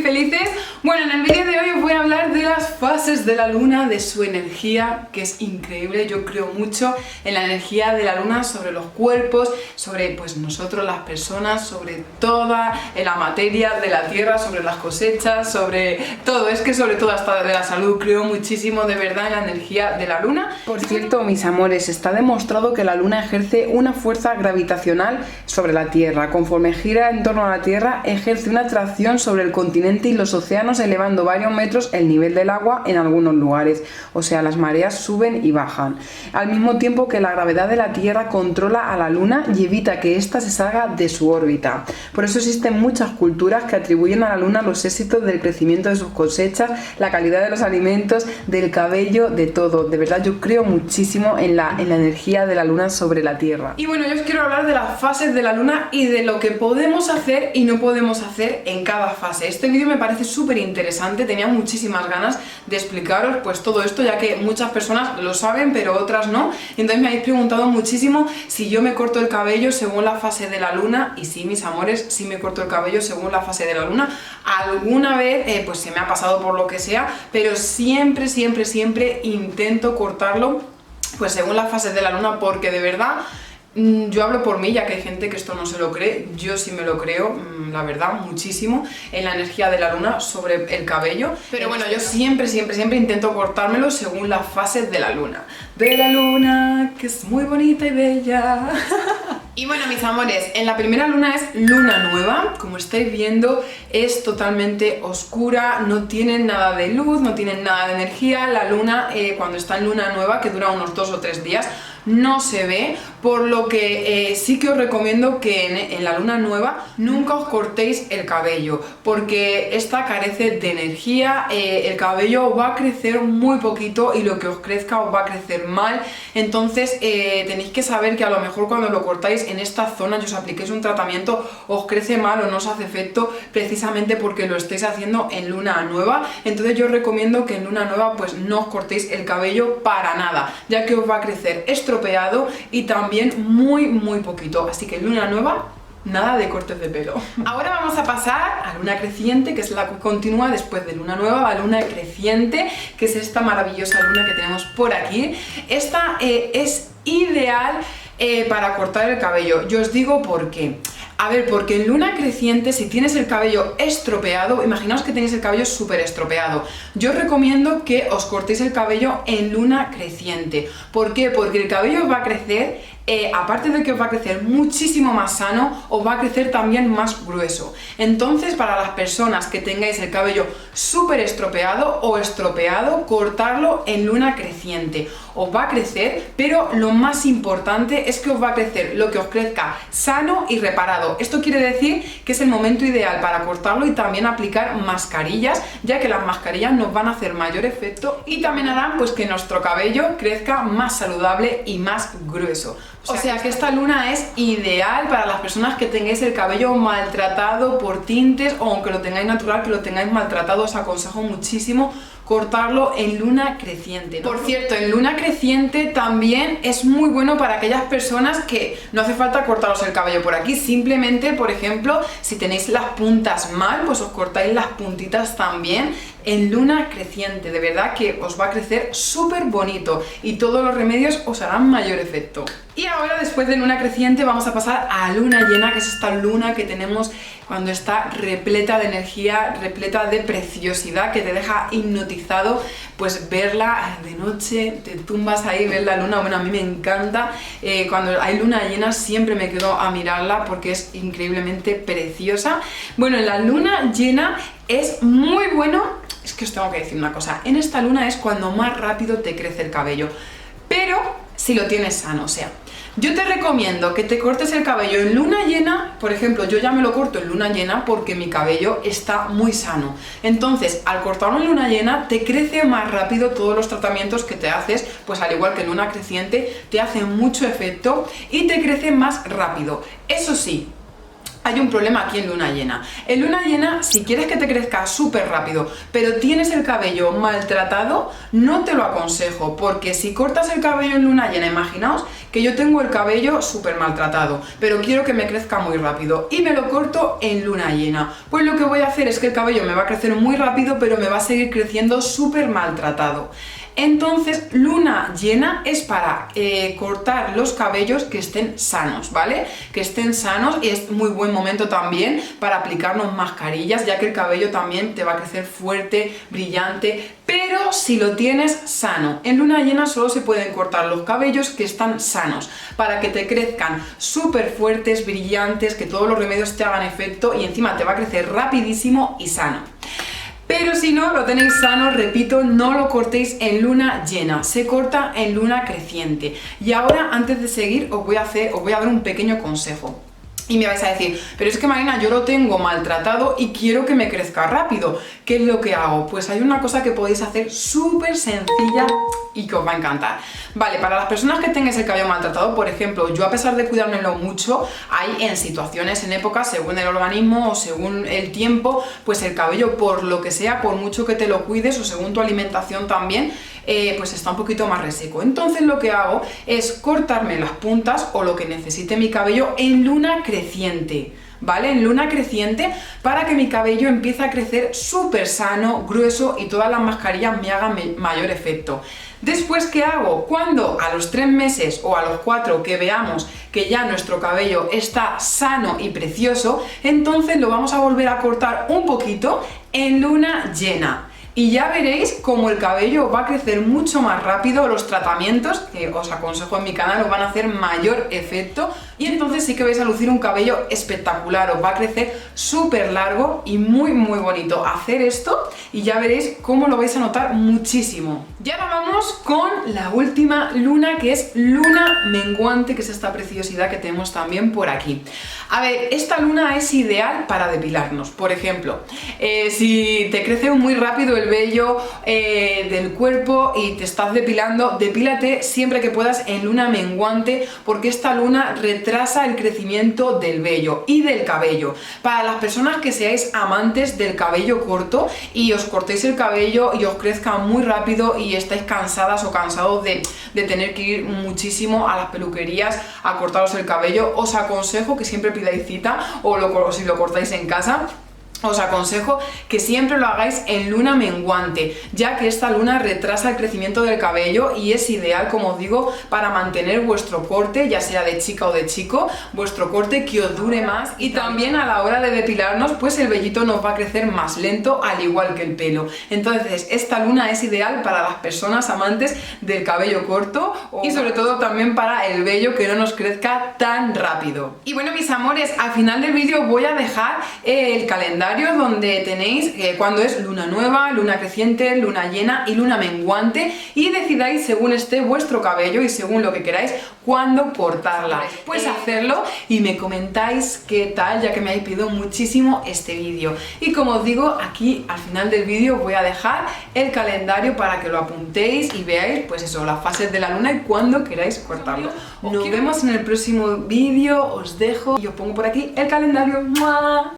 felices. Bueno, en el vídeo de hoy os voy a hablar de las fases de la luna, de su energía, que es increíble. Yo creo mucho en la energía de la luna sobre los cuerpos, sobre pues nosotros las personas, sobre toda la materia de la tierra, sobre las cosechas, sobre todo. Es que sobre todo hasta de la salud creo muchísimo de verdad en la energía de la luna. Por cierto, mis amores, está demostrado que la luna ejerce una fuerza gravitacional sobre la tierra. Conforme gira en torno a la tierra, ejerce una atracción sobre el continente y los océanos, elevando varios metros el nivel del agua en algunos lugares. O sea, las mareas suben y bajan. Al mismo tiempo que la gravedad de la tierra controla a la luna y evita que ésta se salga de su órbita. Por eso existen muchas culturas que atribuyen a la luna los éxitos del crecimiento de sus cosechas, la calidad de los alimentos, del cabello, de todo. De verdad, yo creo muchísimo en la energía de la luna sobre la tierra. Y bueno, yo os quiero hablar de las fases de la luna y de lo que podemos hacer y no podemos hacer en cada fase. Este vídeo me parece súper interesante, tenía muchísimas ganas de explicaros pues todo esto, ya que muchas personas lo saben pero otras no. Entonces me habéis preguntado muchísimo si yo me corto el cabello según la fase de la luna, y sí, mis amores, sí me corto el cabello según la fase de la luna. Alguna vez pues se me ha pasado por lo que sea, pero siempre intento cortarlo pues según las fases de la luna, porque de verdad yo hablo por mí, ya que hay gente que esto no se lo cree. Yo sí me lo creo, la verdad, muchísimo en la energía de la luna sobre el cabello. Pero bueno, yo siempre intento cortármelo según las fases de la luna. De la luna, que es muy bonita y bella. Y bueno, mis amores, en la primera luna es luna nueva. Como estáis viendo, es totalmente oscura, no tiene nada de luz, no tiene nada de energía. La luna, cuando está en luna nueva, que dura unos 2 o 3 días, no se ve, por lo que sí que os recomiendo que en la luna nueva nunca os cortéis el cabello, porque esta carece de energía. El cabello va a crecer muy poquito y lo que os crezca os va a crecer mal. Entonces tenéis que saber que a lo mejor cuando lo cortáis en esta zona y os apliquéis un tratamiento, os crece mal o no os hace efecto, precisamente porque lo estáis haciendo en luna nueva. Entonces yo os recomiendo que en luna nueva pues no os cortéis el cabello para nada, ya que os va a crecer estropeado y también muy poquito. Así que luna nueva, nada de cortes de pelo. Ahora vamos a pasar a luna creciente, que es la que continúa después de luna nueva, a luna creciente, que es esta maravillosa luna que tenemos por aquí. Esta es ideal para cortar el cabello. Yo os digo por qué. A ver, porque en luna creciente, si tienes el cabello estropeado, imaginaos que tenéis el cabello súper estropeado, yo os recomiendo que os cortéis el cabello en luna creciente. ¿Por qué? Porque el cabello os va a crecer, aparte de que os va a crecer muchísimo más sano, os va a crecer también más grueso. Entonces, para las personas que tengáis el cabello súper estropeado o estropeado, cortarlo en luna creciente. Os va a crecer, pero lo más importante es que os va a crecer lo que os crezca sano y reparado. Esto quiere decir que es el momento ideal para cortarlo y también aplicar mascarillas, ya que las mascarillas nos van a hacer mayor efecto y también harán pues que nuestro cabello crezca más saludable y más grueso. O sea que esta luna es ideal para las personas que tengáis el cabello maltratado por tintes, o aunque lo tengáis natural, que lo tengáis maltratado, os aconsejo muchísimo cortarlo en luna creciente, ¿no? Por cierto, en luna creciente también es muy bueno para aquellas personas que no hace falta cortaros el cabello por aquí, simplemente, por ejemplo, si tenéis las puntas mal, pues os cortáis las puntitas también en luna creciente. De verdad que os va a crecer súper bonito y todos los remedios os harán mayor efecto. Y ahora, después de luna creciente, vamos a pasar a luna llena, que es esta luna que tenemos cuando está repleta de energía, repleta de preciosidad, que te deja hipnotizado, pues verla de noche, te tumbas ahí, ver la luna. Bueno, a mí me encanta, cuando hay luna llena siempre me quedo a mirarla porque es increíblemente preciosa. Bueno, en la luna llena es muy bueno, es que os tengo que decir una cosa, en esta luna es cuando más rápido te crece el cabello, pero si lo tienes sano. O sea, yo te recomiendo que te cortes el cabello en luna llena. Por ejemplo, yo ya me lo corto en luna llena porque mi cabello está muy sano. Entonces, al cortarlo en luna llena, te crece más rápido. Todos los tratamientos que te haces, pues al igual que en luna creciente, te hacen mucho efecto y te crece más rápido. Eso sí, hay un problema aquí en luna llena. En luna llena, si quieres que te crezca súper rápido, pero tienes el cabello maltratado, no te lo aconsejo, porque si cortas el cabello en luna llena, imaginaos que yo tengo el cabello súper maltratado, pero quiero que me crezca muy rápido y me lo corto en luna llena. Pues lo que voy a hacer es que el cabello me va a crecer muy rápido, pero me va a seguir creciendo súper maltratado. Entonces, luna llena es para cortar los cabellos que estén sanos, ¿vale? Que estén sanos, y es muy buen momento también para aplicarnos mascarillas, ya que el cabello también te va a crecer fuerte, brillante, pero si lo tienes sano. En luna llena solo se pueden cortar los cabellos que están sanos, para que te crezcan súper fuertes, brillantes, que todos los remedios te hagan efecto y encima te va a crecer rapidísimo y sano. Pero si no lo tenéis sano, repito, no lo cortéis en luna llena, se corta en luna creciente. Y ahora, antes de seguir, os voy a dar un pequeño consejo. Y me vais a decir, pero es que Marina, yo lo tengo maltratado y quiero que me crezca rápido. ¿Qué es lo que hago? Pues hay una cosa que podéis hacer súper sencilla y que os va a encantar. Vale, para las personas que tengáis el cabello maltratado, por ejemplo, yo a pesar de cuidármelo mucho, hay en situaciones, en épocas, según el organismo o según el tiempo, pues el cabello, por lo que sea, por mucho que te lo cuides o según tu alimentación también, pues está un poquito más reseco. Entonces lo que hago es cortarme las puntas o lo que necesite mi cabello en luna creciente, ¿vale? En luna creciente, para que mi cabello empiece a crecer súper sano, grueso y todas las mascarillas me hagan mayor efecto. Después, ¿qué hago? Cuando a los 3 meses o a los 4 que veamos que ya nuestro cabello está sano y precioso, entonces lo vamos a volver a cortar un poquito en luna llena. Y ya veréis cómo el cabello va a crecer mucho más rápido, los tratamientos que os aconsejo en mi canal os van a hacer mayor efecto y entonces sí que vais a lucir un cabello espectacular, os va a crecer súper largo y muy muy bonito. Hacer esto y ya veréis cómo lo vais a notar muchísimo. Y ahora vamos con la última luna, que es luna menguante, que es esta preciosidad que tenemos también por aquí. A ver, esta luna es ideal para depilarnos. Por ejemplo, si te crece muy rápido el vello del cuerpo y te estás depilando, depílate siempre que puedas en luna menguante, porque esta luna retrasa el crecimiento del vello y del cabello. Para las personas que seáis amantes del cabello corto y os cortéis el cabello y os crezca muy rápido y estáis cansadas o cansados de tener que ir muchísimo a las peluquerías a cortaros el cabello, os aconsejo que siempre pidáis cita o si lo cortáis en casa. Os aconsejo que siempre lo hagáis en luna menguante, ya que esta luna retrasa el crecimiento del cabello y es ideal, como os digo, para mantener vuestro corte, ya sea de chica o de chico, vuestro corte que os dure más, y también a la hora de depilarnos, pues el vellito nos va a crecer más lento, al igual que el pelo. Entonces, esta luna es ideal para las personas amantes del cabello corto y sobre todo también para el vello, que no nos crezca tan rápido. Y bueno, mis amores, al final del vídeo voy a dejar el calendario donde tenéis cuando es luna nueva, luna creciente, luna llena y luna menguante, y decidáis según esté vuestro cabello y según lo que queráis cuándo cortarla. Pues hacerlo y me comentáis qué tal, ya que me habéis pedido muchísimo este vídeo. Y como os digo, aquí al final del vídeo voy a dejar el calendario para que lo apuntéis y veáis, pues eso, las fases de la luna y cuándo queráis cortarlo. Nos vemos en el próximo vídeo, os dejo y os pongo por aquí el calendario. ¡Mua!